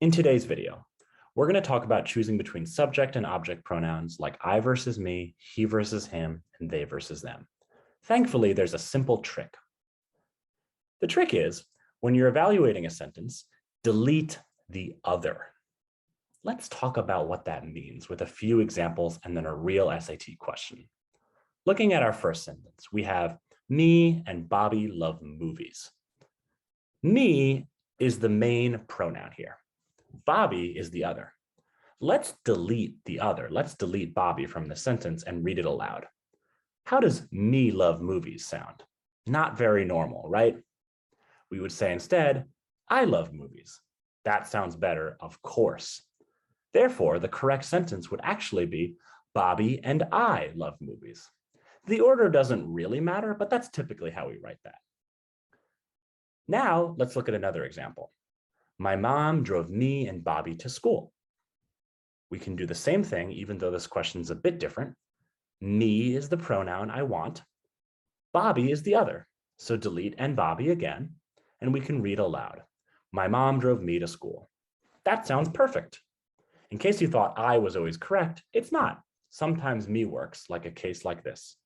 In today's video, we're going to talk about choosing between subject and object pronouns like I versus me, he versus him, and they versus them. Thankfully, there's a simple trick. The trick is, when you're evaluating a sentence, delete the other. Let's talk about what that means with a few examples and then a real SAT question. Looking at our first sentence, we have me and Bobby love movies. Me is the main pronoun here. Bobby is the other. Let's delete the other. Let's delete Bobby from the sentence and read it aloud. How does me love movies sound? Not very normal, right? We would say instead, I love movies. That sounds better, of course. Therefore, the correct sentence would actually be Bobby and I love movies. The order doesn't really matter, but that's typically how we write that. Now, let's look at another example. My mom drove me and Bobby to school. We can do the same thing, even though this question is a bit different. Me is the pronoun I want. Bobby is the other. So delete and Bobby again, and we can read aloud. My mom drove me to school. That sounds perfect. In case you thought I was always correct, it's not. Sometimes me works, like a case like this.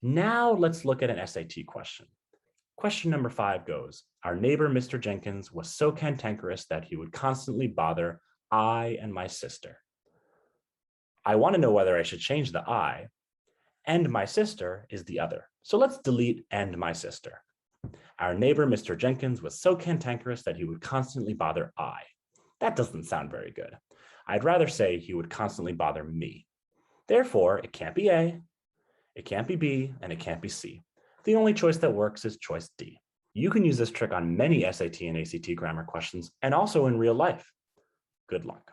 Now let's look at an SAT question. Question number 5 goes, our neighbor, Mr. Jenkins, was so cantankerous that he would constantly bother I and my sister. I want to know whether I should change the I, and my sister is the other. So let's delete and my sister. Our neighbor, Mr. Jenkins, was so cantankerous that he would constantly bother I. That doesn't sound very good. I'd rather say he would constantly bother me. Therefore, it can't be A, it can't be B, and it can't be C. The only choice that works is choice D. You can use this trick on many SAT and ACT grammar questions and also in real life. Good luck.